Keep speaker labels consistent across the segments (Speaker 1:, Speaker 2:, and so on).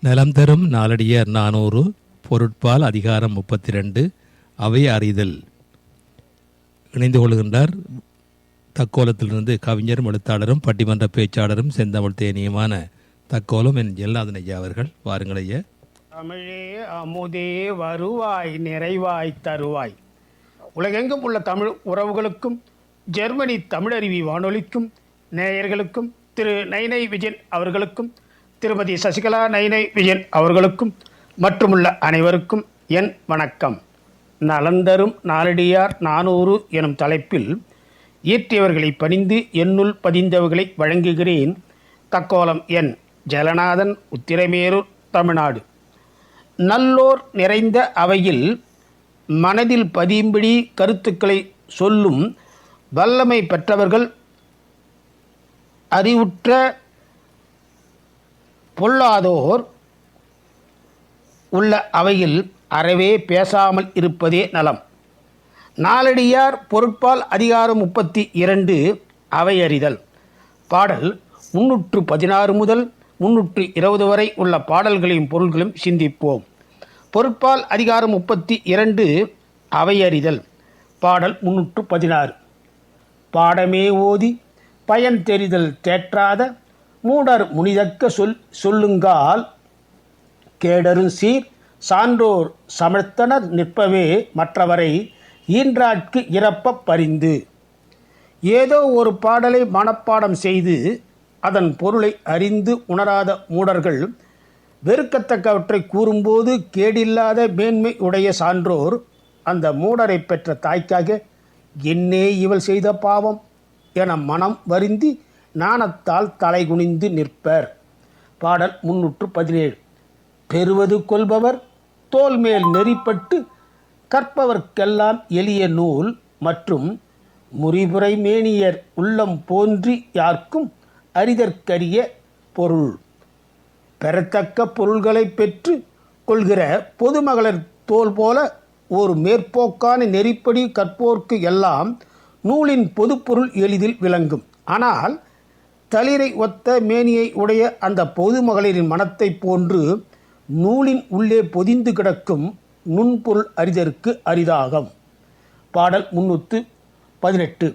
Speaker 1: நலம் தரும் நாளடியார் 400 பொருட்பால் அதிகாரம் 32 அவை அறிதல். இணைந்து கொள்கின்றார் தக்கோலத்திலிருந்து கவிஞரும் எழுத்தாளரும் பட்டிமன்ற பேச்சாளரும் செந்தமிழ் தேனியுமான தக்கோலம் என் ஜெல்லாதன் ஐயா அவர்கள். வாருங்கள் ஐயா.
Speaker 2: தமிழே அமுதே வருவாய் நிறைவாய் தருவாய். உலகெங்கும் உள்ள தமிழ் உறவுகளுக்கும் ஜெர்மனி தமிழருவி வானொலிக்கும் நேயர்களுக்கும் திரு நைனை விஜயன் அவர்களுக்கும் திருமதி சசிகலா நைனை விஜயன் அவர்களுக்கும் மற்றுமுள்ள அனைவருக்கும் என் வணக்கம். நலந்தரும் நாளடியார் 400 எனும் தலைப்பில் இயற்றியவர்களை பணிந்து என்னுள் பதிந்தவர்களை வழங்குகிறேன். தக்கோலம் என் ஜெலநாதன், உத்திரமேரூர், தமிழ்நாடு. நல்லோர் நிறைந்த அவையில் மனதில் பதியும்படி கருத்துக்களை சொல்லும் வல்லமை பெற்றவர்கள் அறிவுற்ற பொல்லாதோர் உள்ள அவையில் அறவே பேசாமல் இருப்பதே நலம். நாளடியார் பொருட்பால் அதிகாரம் 32 அவை அறிதல். பாடல் 316 முதல் 320 வரை உள்ள பாடல்களையும் பொருள்களையும் சிந்திப்போம். பொருட்பால் அதிகாரம் 32 அவை அறிதல். பாடல் 316. பாடமே ஓதி பயன் தெரிதல் தேற்றாத மூடர் முனிதக்க சொல்லுங்கால் கேடரும் சீர் சான்றோர் சமர்த்தனர் நிற்பவே மற்றவரை ஈன்றாட்கு இறப்ப பரிந்து. ஏதோ ஒரு பாடலை மனப்பாடம் செய்து அதன் பொருளை அறிந்து உணராத மூடர்கள் வெறுக்கத்தக்கவற்றை கூறும்போது கேடில்லாத மேன்மை உடைய சான்றோர் அந்த மூடரை பெற்ற தாய்க்காக என்னே இவள் செய்த பாவம் என மனம் வருந்தி நாணத்தால் தலைகுனிந்து நிற்பர். பாடல் 317. பெறுவது கொள்பவர் தோல் மேல் நெறிப்பட்டு கற்பவர்க்கெல்லாம் எளிய நூல் மற்றும் முறிபுரை மேனியர் உள்ளம் போன்றி யார்க்கும் அரிதற்கரிய பொருள். பெறத்தக்க பொருள்களை பெற்று கொள்கிற பொதுமகளிர் தோல் போல ஒரு மேற்போக்கான நெறிப்படி கற்போர்க்கு எல்லாம் நூலின் பொதுப்பொருள் எளிதில் விளங்கும். ஆனால் தளிரை ஒத்த மேனியை உடைய அந்த பொதுமகளிரின் மனத்தை போன்று நூலின் உள்ளே பொதிந்து கிடக்கும் நுண்பொருள் அறிதற்கு அரிதாகும். பாடல் 318.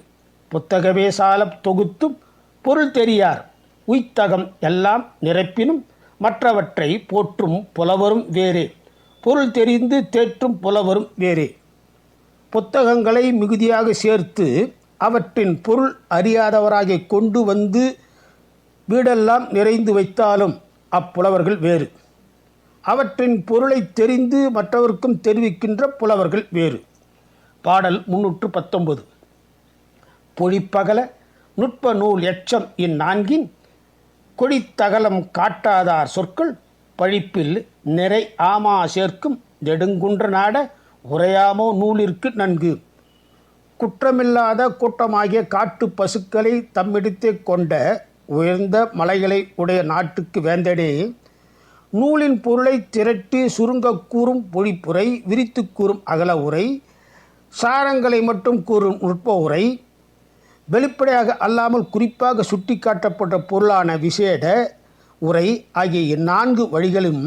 Speaker 2: புத்தகமே சால தொகுத்தும் பொருள் தெரியார் உய்த்தகம் எல்லாம் நிரப்பினும் மற்றவற்றை போற்றும் புலவரும் வேறே பொருள் தெரிந்து தேற்றும் புலவரும் வேறே. புத்தகங்களை மிகுதியாக சேர்த்து அவற்றின் பொருள் அறியாதவராக கொண்டு வந்து வீடெல்லாம் நிறைந்து வைத்தாலும் அப்புலவர்கள் வேறு. அவற்றின் பொருளை தெரிந்து மற்றவர்க்கும் தெரிவிக்கின்ற புலவர்கள் வேறு. பாடல் 319. பொழிப்பகல நுட்ப நூல் எச்சம் இந்நான்கின் கொடித்தகலம் காட்டாதார் சொற்கள் பழிப்பில் நிறை ஆமா சேர்க்கும் நெடுங்குன்ற நாட உரையாமோ நூலிற்கு நன்கு. குற்றமில்லாத கூட்டமாகிய காட்டு பசுக்களை தம்மிடத்தே கொண்ட உயர்ந்த மலைகளை உடைய நாட்டுக்கு வேந்தனே நூலின் பொருளை திரட்டி சுருங்க கூறும் பொழிப்புரை, விரித்து கூறும் அகல உரை, சாரங்களை மட்டும் கூறும் நுட்ப உரை, வெளிப்படையாக அல்லாமல் குறிப்பாக சுட்டி காட்டப்பட்ட பொருளான விசேட உரை ஆகிய 4 வழிகளும்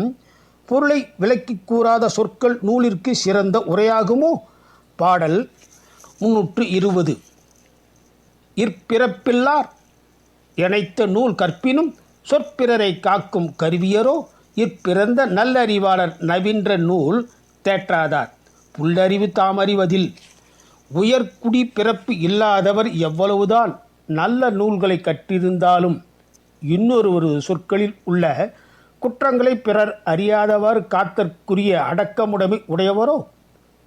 Speaker 2: பொருளை விளக்கி கூறாத சொற்கள் நூலிற்கு சிறந்த உரையாகுமோ? பாடல் 320. இற்பிறப்பில்லார் இணைத்த நூல் கற்பினும் சொற்பிறரை காக்கும் கருவியரோ இற்பிறந்த நல்லறிவாளர் நவின்ற நூல் தேற்றாதார் புல்லறிவு தாமறிவதில். உயர்குடி பிறப்பு இல்லாதவர் எவ்வளவுதான் நல்ல நூல்களை கற்றிருந்தாலும் இன்னொரு சொற்களில் உள்ள குற்றங்களை பிறர் அறியாதவர் காத்தற்குரிய அடக்கமுடைமை உடையவரோ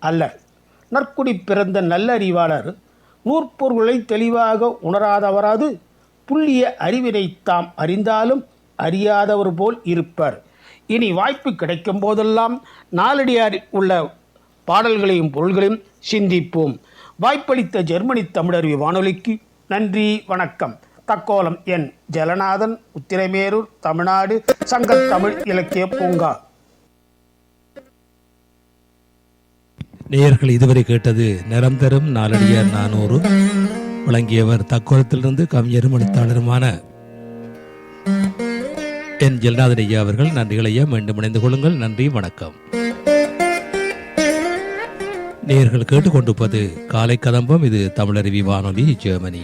Speaker 2: அல்லர். நற்குடி பிறந்த நல்லறிவாளர் நூற்பொருள்களை தெளிவாக உணராதவராது புள்ளிய அறிவினை தாம் அறிந்தாலும் அறியாதவர் போல் இருப்பர். இனி வாய்ப்பு கிடைக்கும் போதெல்லாம் நாளடியாரில் உள்ள பாடல்களையும் பொருள்களையும் சிந்திப்போம். வாய்ப்பளித்த ஜெர்மனி தமிழருவி வானொலிக்கு நன்றி, வணக்கம். தக்கோலம் என் ஜெலநாதன், உத்திரமேரூர், தமிழ்நாடு. சங்க தமிழ் இலக்கிய பூங்கா.
Speaker 1: நேயர்கள் இதுவரை கேட்டது நலம் தரும் நாளடியார் 400. வழங்கியவர் தக்கோலத்திலிருந்து கவிஞரும் எழுத்தாளருமான என் ஜெல்நாதன் ஐயா அவர்கள். நன்றிகள் ஐயா. மீண்டும் இணைந்து கொள்ளுங்கள். நன்றி, வணக்கம். நேயர்கள் கேட்டுக்கொண்டிருப்பது காலை கதம்பம். இது தமிழருவி வானொலி, ஜெர்மனி.